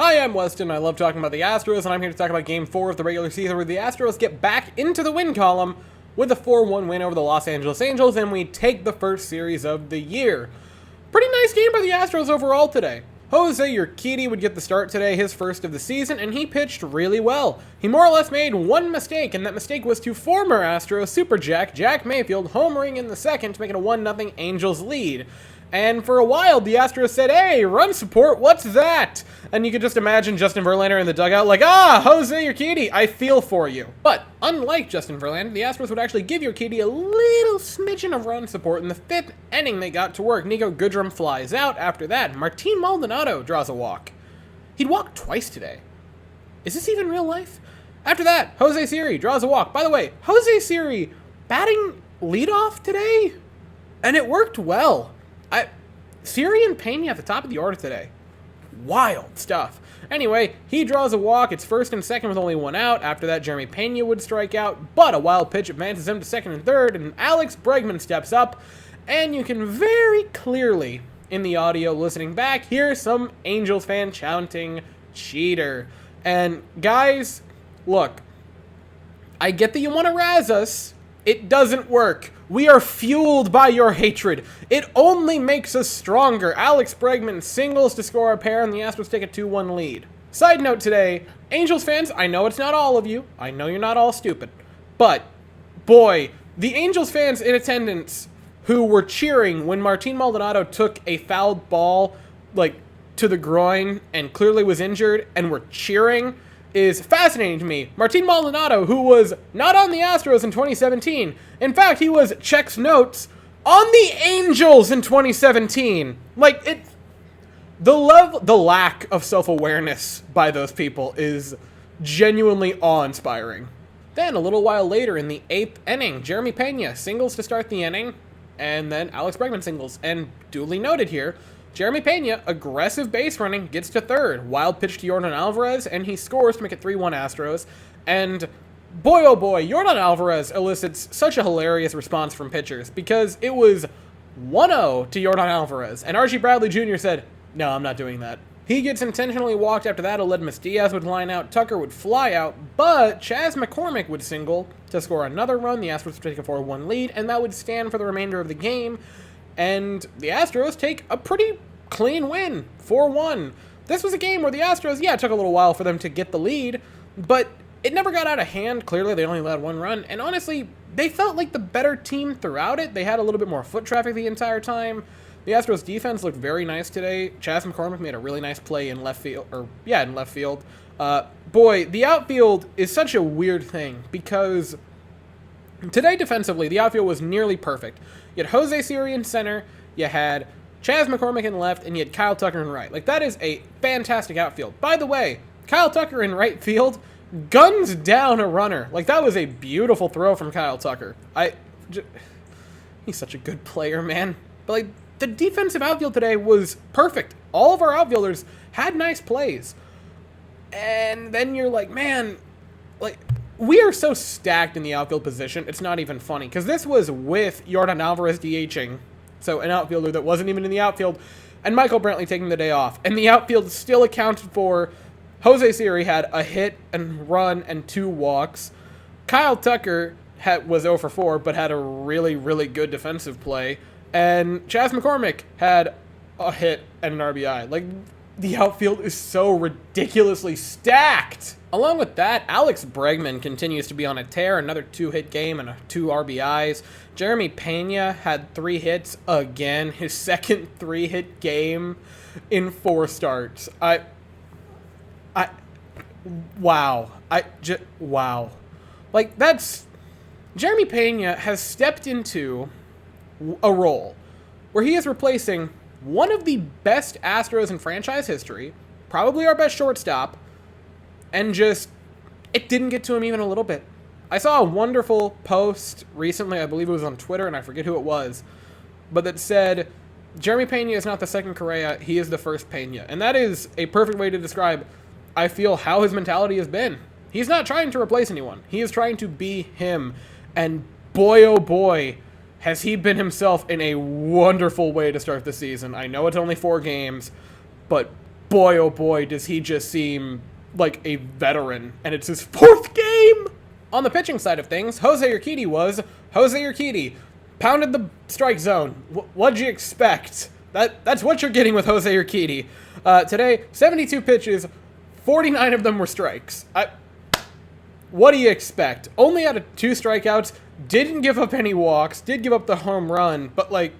Hi, I'm Weston. I love talking about the Astros, and I'm here to talk about Game 4 of the regular season, where the Astros get back into the win column with a 4-1 win over the Los Angeles Angels, and we take the first series of the year. Pretty nice game by the Astros overall today. Jose Urquidy would get the start today, his first of the season, and he pitched really well. He more or less made one mistake, and that mistake was to former Astros Super Jack Mayfield, homering in the second to make it a 1-0 Angels lead. And for a while, the Astros said, "Hey, run support, what's that?" And you could just imagine Justin Verlander in the dugout like, Jose Urquidy, I feel for you. But unlike Justin Verlander, the Astros would actually give Urquidy a little smidgen of run support. In the fifth inning, they got to work. Nico Goodrum flies out. After that, Martin Maldonado draws a walk. He'd walked twice today. Is this even real life? After that, Jose Siri draws a walk. By the way, Jose Siri batting leadoff today, and it worked well. Siri and Peña at the top of the order today. Wild stuff. Anyway, he draws a walk. It's first and second with only one out. After that, Jeremy Peña would strike out, but a wild pitch advances him to second and third, and Alex Bregman steps up, and you can very clearly, in the audio listening back, hear some Angels fan chanting, "Cheater." And guys, look, I get that you want to razz us. It doesn't work. We are fueled by your hatred. It only makes us stronger. Alex Bregman singles to score a pair, and the Astros take a 2-1 lead. Side note today, Angels fans, I know it's not all of you. I know you're not all stupid. But, boy, the Angels fans in attendance who were cheering when Martin Maldonado took a fouled ball, to the groin and clearly was injured, and were cheering, is fascinating to me. Martin Maldonado, who was not on the Astros in 2017. In fact, he was, checks notes, on the Angels in 2017. The lack of self-awareness by those people is genuinely awe-inspiring. Then, a little while later in the 8th inning, Jeremy Peña singles to start the inning, and then Alex Bregman singles. And duly noted here, Jeremy Peña, aggressive base running, gets to third. Wild pitch to Yordan Alvarez, and he scores to make it 3-1 Astros. And boy, oh boy, Yordan Alvarez elicits such a hilarious response from pitchers, because it was 1-0 to Yordan Alvarez, and Archie Bradley Jr. said, "No, I'm not doing that." He gets intentionally walked. After that, Aledmus Diaz would line out, Tucker would fly out, but Chas McCormick would single to score another run. The Astros would take a 4-1 lead, and that would stand for the remainder of the game. And the Astros take a pretty clean win, 4-1. This was a game where the Astros, it took a little while for them to get the lead, but it never got out of hand. Clearly, they only allowed one run, and honestly, they felt like the better team throughout it. They had a little bit more foot traffic the entire time. The Astros defense looked very nice today. Chas McCormick made a really nice play in left field, Boy, the outfield is such a weird thing, because today defensively, the outfield was nearly perfect. You had Jose Siri in center, you had Chas McCormick in left, and you had Kyle Tucker in right. That is a fantastic outfield. By the way, Kyle Tucker in right field guns down a runner. That was a beautiful throw from Kyle Tucker. He's such a good player, man. But, the defensive outfield today was perfect. All of our outfielders had nice plays. And then you're like, man, we are so stacked in the outfield position, it's not even funny. Because this was with Yordan Alvarez DHing, so an outfielder that wasn't even in the outfield, and Michael Brantley taking the day off. And the outfield still accounted for Jose Siri had a hit and run and 2 walks. Kyle Tucker was 0 for 4, but had a really, really good defensive play. And Chas McCormick had a hit and an RBI. The outfield is so ridiculously stacked. Along with that, Alex Bregman continues to be on a tear. Another 2-hit game and 2 RBIs. Jeremy Peña had 3 hits again. His second 3-hit game in 4 starts. Wow. Wow. Jeremy Peña has stepped into a role where he is replacing one of the best Astros in franchise history, probably our best shortstop, and it didn't get to him even a little bit. I saw a wonderful post recently, I believe it was on Twitter, and I forget who it was, but that said, Jeremy Peña is not the second Correa, he is the first Peña. And that is a perfect way to describe, I feel, how his mentality has been. He's not trying to replace anyone. He is trying to be him. And boy, oh boy, has he been himself in a wonderful way to start the season. I know it's only 4 games, but boy, oh boy, does he just seem like a veteran, and it's his 4th game! On the pitching side of things, Jose Urquidy was Jose Urquidy. Pounded the strike zone. What'd you expect? That's what you're getting with Jose Urquidy. Today, 72 pitches, 49 of them were strikes. What do you expect? Only had 2 strikeouts, didn't give up any walks, did give up the home run, but like,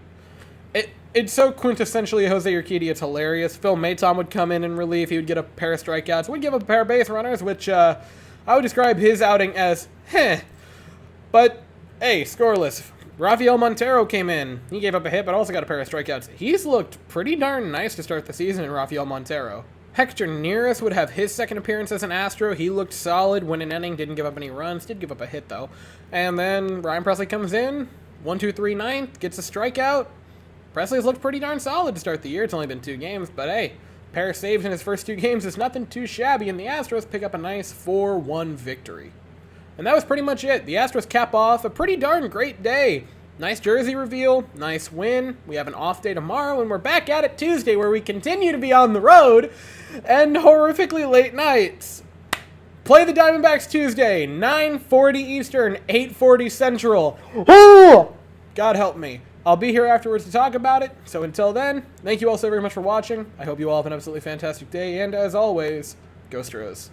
it's so quintessentially Jose Urquidy, it's hilarious. Phil Maton would come in relief, he would get a pair of strikeouts, would give up a pair of base runners, which I would describe his outing as heh. But, hey, scoreless. Rafael Montero came in. He gave up a hit, but also got a pair of strikeouts. He's looked pretty darn nice to start the season in Rafael Montero. Hector Neris would have his second appearance as an Astro. He looked solid, win an inning, didn't give up any runs, did give up a hit though. And then Ryan Presley comes in, 1-2-3 ninth, gets a strikeout. Presley's looked pretty darn solid to start the year. It's only been 2 games, but hey, pair of saves in his first 2 games is nothing too shabby, and the Astros pick up a nice 4-1 victory. And that was pretty much it. The Astros cap off a pretty darn great day. Nice jersey reveal, nice win. We have an off day tomorrow, and we're back at it Tuesday, where we continue to be on the road and horrifically late nights. Play the Diamondbacks Tuesday, 9:40 Eastern, 8:40 Central. Oh! God help me. I'll be here afterwards to talk about it. So until then, thank you all so very much for watching. I hope you all have an absolutely fantastic day, and as always, go Astros.